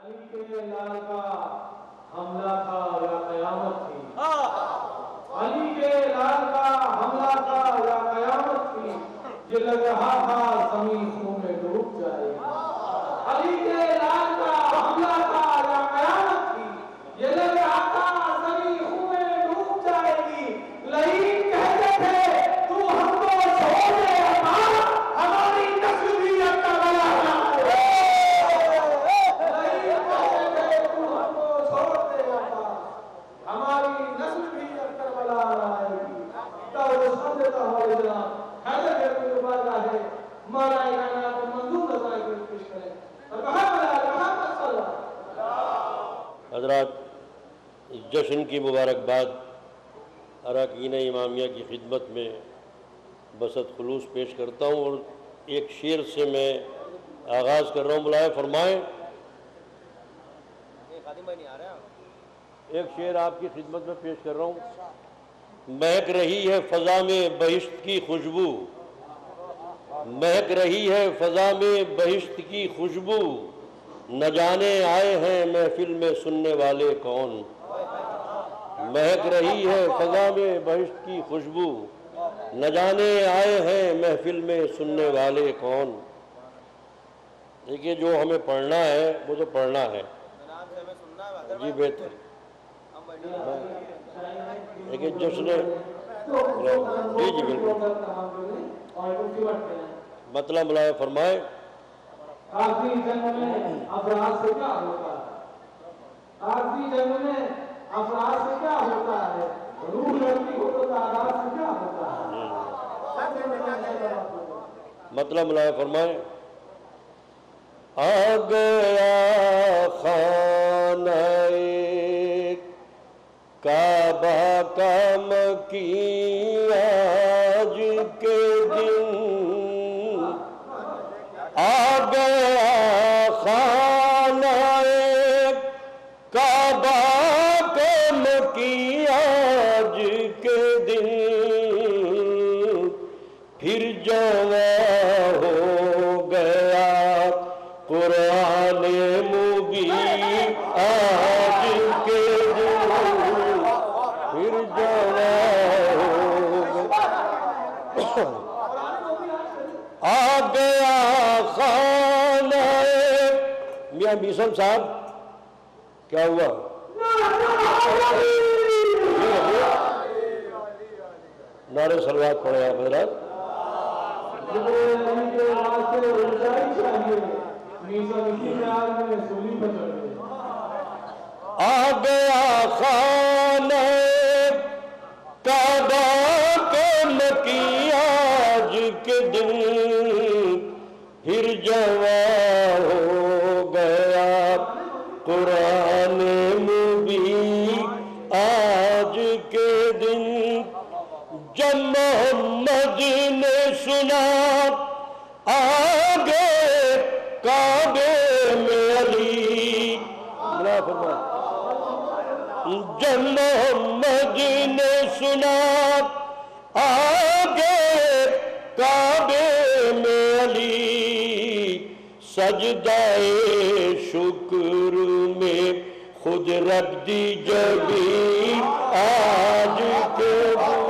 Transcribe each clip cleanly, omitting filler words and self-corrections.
علی کے لال کا حملہ تھا یا قیامت تھی؟ علی کے لال کا حملہ تھا یا قیامت تھی؟ یہ لگ رہا تھا زمین خون میں ڈوب جائے گی۔ علی کے لال کا حملہ تھا یا قیامت تھی؟ یہ لگ رہا تھا زمین خون میں ڈوب جائے گی۔ لئیم کہتے تھے تو ہم کو چھوڑ دے اماں، ہماری نسل بھی اب کربلا جائے۔ ہماری نسل بھی اب کربلا آئے گی۔ تو سمجھتا ہو جناب حیدر کے مبارکہ ہے مولا کائنات منظور نظر کے پیش کریں اور کہاں صلی اللہ۔ حضرات، اس جشن کی مبارکباد اراکین امامیہ کی خدمت میں بسط خلوص پیش کرتا ہوں اور ایک شعر سے میں آغاز کر رہا ہوں۔ ملائے فرمائیں، ایک شعر آپ کی خدمت میں پیش کر رہا ہوں۔ مہک رہی ہے فضا میں بہشت کی خوشبو، مہک رہی ہے فضا میں بہشت کی خوشبو، نہ جانے آئے ہیں محفل میں سننے والے کون۔ مہک رہی ہے فضا میں بہشت کی خوشبو، نہ جانے آئے ہیں محفل میں سننے والے کون۔ دیکھیے، جو ہمیں پڑھنا ہے وہ تو پڑھنا ہے جی، بہتر۔ لیکن جشن جی جی بالکل مطلب ملائے فرمائے۔ آخری جنگ میں افراد سے کیا ہوتا ہے؟ آخری جنگ میں افراد سے کیا ہوتا ہے؟ روح لڑتی ہو تو تعداد سے کیا ہوتا ہے؟ مطلب ملائے فرمائے۔ آ گیا خانہ کعبہ کا مکی آج کے دن، آ گیا خانہ کعبہ کا مکی آج کے دن، پھر جواں ہو گیا قرآن مبین آج کے دن، پھر جواں ہو گیا آ گیا خانہ۔ میاں میسم صاحب کیا ہوا؟ نعرے صلوات پڑھے آپ حضرات۔ آ گیا خانہ کعبہ کے مکی آج کے دن، پھر جواں ہو گیا قرآن مبین آج کے دن، جب محمد نے سنا آگے کعبے میں علی، جب محمد نے سنا آگے کعبے میں علی، سجدہ شکر میں خود رکھ دی جبین آج کے دن،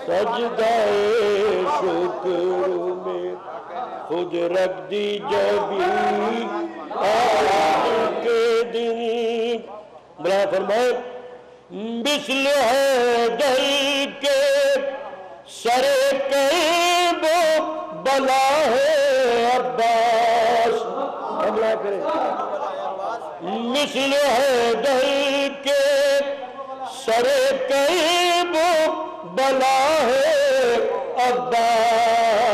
سجدہ شکر میں خود رکھ دی جبین آج کے دن۔ بلا فرمائے، مثل حیدر کے سر کرب بلا ہے عباس، حملہ کرے، مثل حیدر کے سر کرب بلا ہے عباس،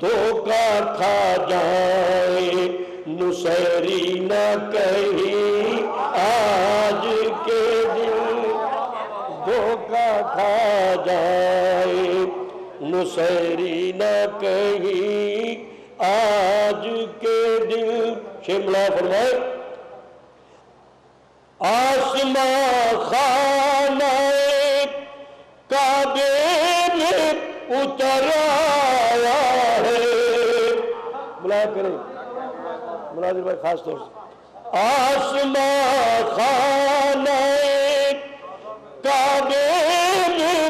دھوکہ کھا جائے نصیری نہ کہیں آج کے دن، دھوکہ کھا جائے نصیری نہ کہیں آج کے دن۔ شملہ فرمائے، آسمان خانہ کعبے میں اتر آیا ہے، بلا کریں، مناظر بھائی خاص طور سے آسمان خانہ کعبے میں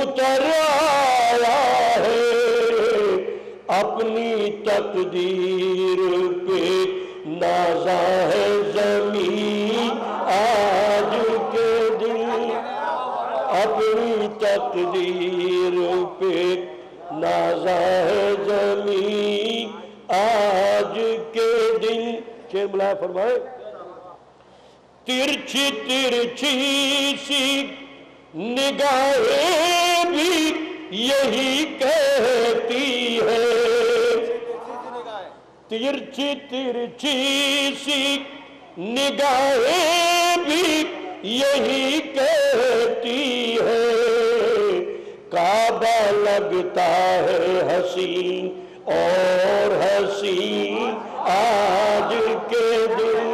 اتر آیا ہے، اپنی تقدیر پہ نازا ہے زمین آج کے دن، اپنی تقدیر پہ نازا ہے زمین آج کے دن۔ شیر ملائے فرمائے ترچھی ترچھی سی نگاہیں بھی یہی کہتی ہے، ترچھی ترچھی سی نگاہیں بھی یہی کہتی ہے، کعبہ لگتا ہے حسین اور حسین آج کے دن،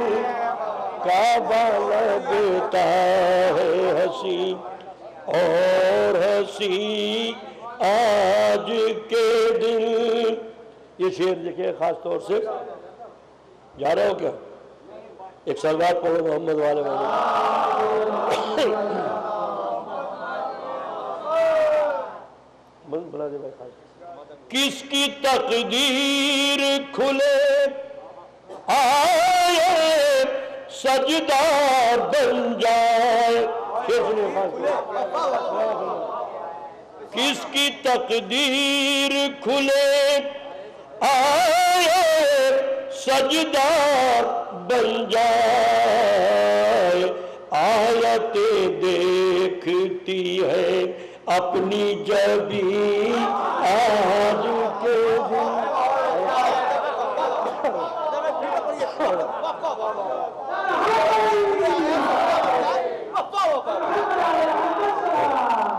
کعبہ لگتا ہے حسین اور حسین آج کے دن۔ یہ شعر دیکھیں خاص طور سے، جا رہے ہو کیا؟ ایک سلوات پڑھو محمد والے بلا دے بھائی خاص۔ کس کی تقدیر کھلے آئے سجدہ بن جائے، کس کی تقدیر کھلے آئے سجدہ بن جائے، آیتیں دیکھتی ہے اپنی جبیں آج کے دن،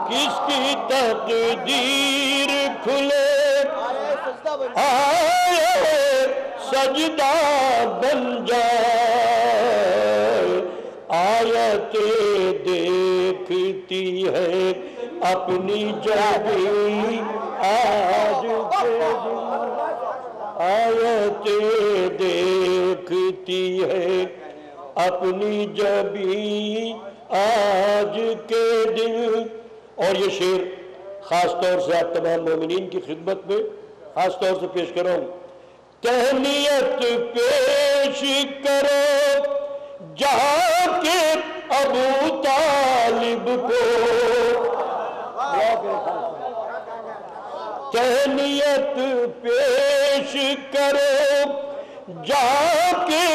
کس کی تقدیر کھلے آئے سجدہ بن جائے، آیتیں دیکھتی ہے اپنی جبیں آج کے دن، آیتیں دیکھتی ہے اپنی جبیں آج کے دن۔ اور یہ شعر خاص طور سے آپ تمام مومنین کی خدمت میں خاص طور سے پیش کر رہا ہوں۔ تہنیت پیش کرو جا کے ابو طالب کو، تہنیت پیش کرو جا کے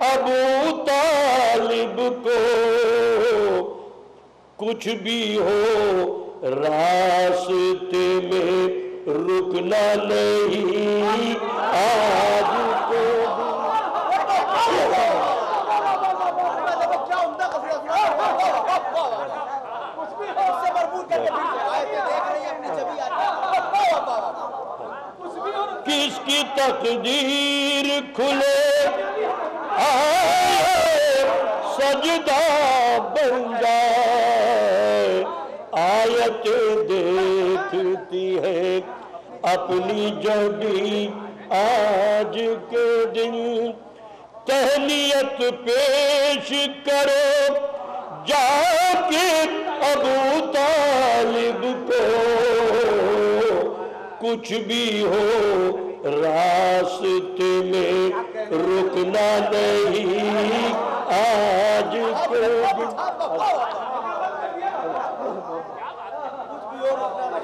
ابو طالب کو، کچھ بھی ہو راستے میں رکنا نہیں آج کے کس کی تقدیر کھلے آئے سجدہ بن جائے، آیت دیکھتی ہے اپنی جبیں آج کے دن، تہنیت پیش کرو جا کے ابو طالب کو، کچھ بھی ہو راستے میں رکنا نہیں آج کے دن،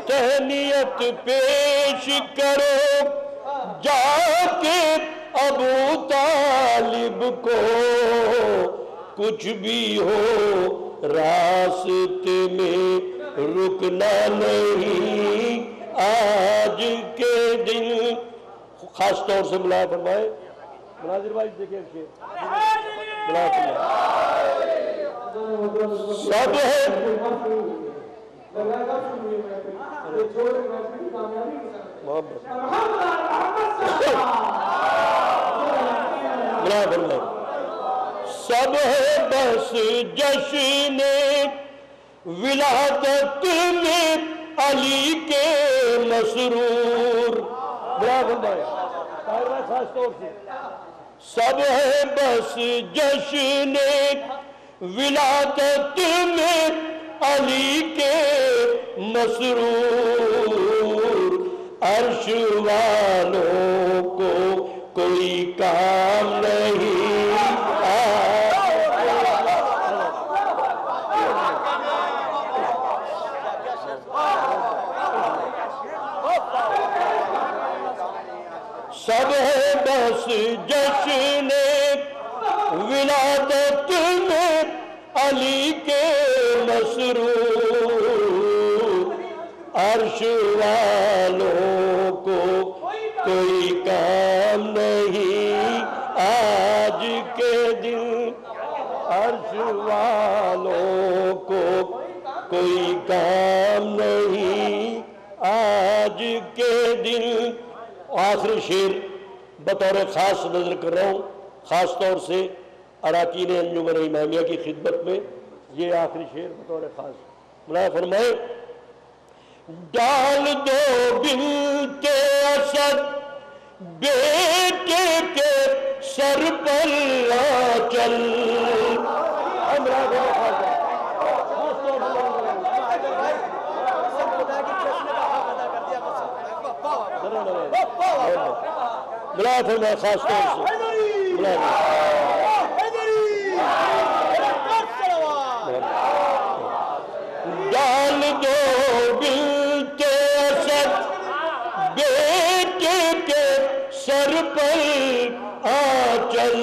تہنیت پیش کرو جا کے ابو طالب کو، کچھ بھی ہو راستے میں رکنا نہیں آج کے دن۔ خاص طور سے ملا فرمائے مناظر بھائی دیکھیں ملا سب ہے سب ہے بس جشن ولادت میں علی کے مسرور، خاص طور سے سب ہے بس جشن ولادت میں علی کے مسرور، عرش والوں کو کوئی کام نہیں سب ہے بس جشن ولادت میں علی کے مسرور، عرش والوں کو کوئی کام نہیں آج کے دن، عرش والوں کو کوئی کام نہیں آج کے دن۔ آخری شعر بطور خاص نظر کر رہا ہوں، خاص طور سے اراکین انجمن امامیہ کی خدمت میں یہ آخری شعر بطور خاص مولانا فرمائے، ڈال دو بنت اسد بیٹے کے سر پر آنچل، بلا فرمائے خاص طور سے ڈال دو بنت اسد بیٹے کے سر پر آنچل،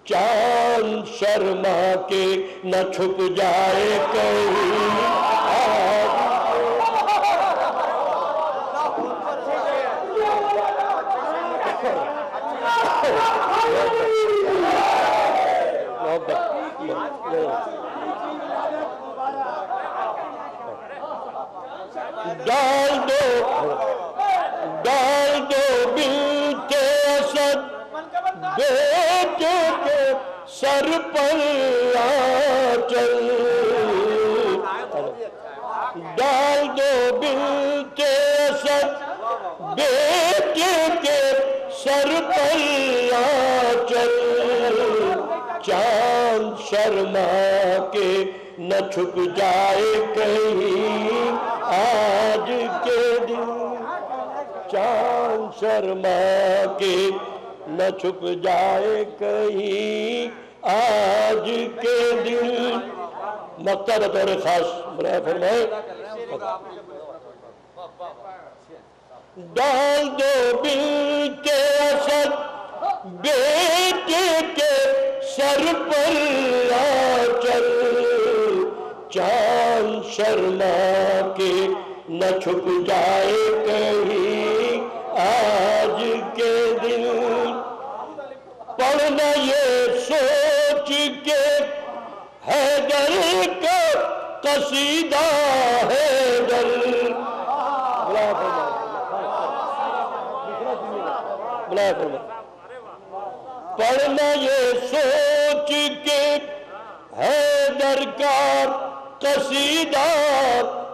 چاند شرما کے نہ چھپ جائے کہیں ڈال دو بنت اسد بیٹے کے سر پر آنچل، ڈال دو بنت اسد بیٹے کے سر پر آنچل، چاند شرما کے نہ چھپ جائے کہیں آج کے دن، چاند شرما کے نہ چھپ جائے کہیں آج کے دن۔ مقطع بطور خاص برائے فرمائے، ڈال دو بنت اسد بیٹے کے سر پر آنچل، چاند شرما کے نہ چھپ جائے کہیں آج کے دن۔ پڑھنا یہ سوچ کے حیدر کا قصیدہ حیدر، پڑھنا یہ سوچ کے حیدر کا قصیدہ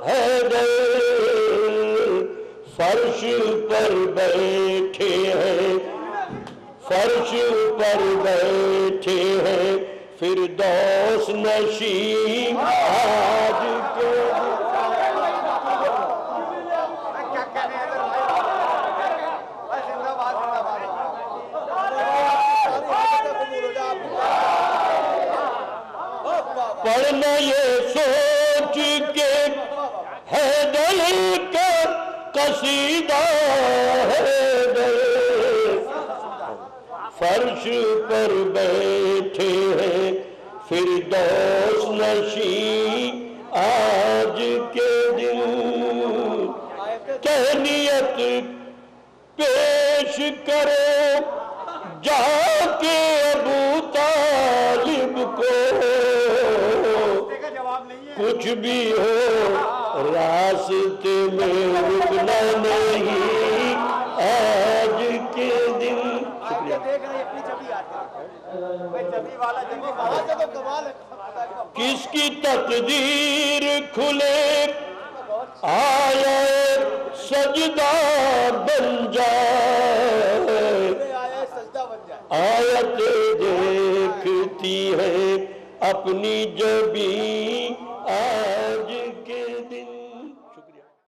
حیدر، فرش پر بیٹھے ہیں، فرش پر بیٹھے ہیں فردوس نشین آج کے پڑھنا یہ سوچ کے حیدر کا قصیدہ حیدر، فرش پر بیٹھے ہیں فردوس نشین آج کے دن، تہنیت پیش کرو جا کے ابو طالب کو، کچھ بھی ہو راستے میں رکنا نہیں آج کے دن۔ کس کی تقدیر کھلے آیا سجدہ بن جائے، آیتیں دیکھتی ہیں اپنی جبیں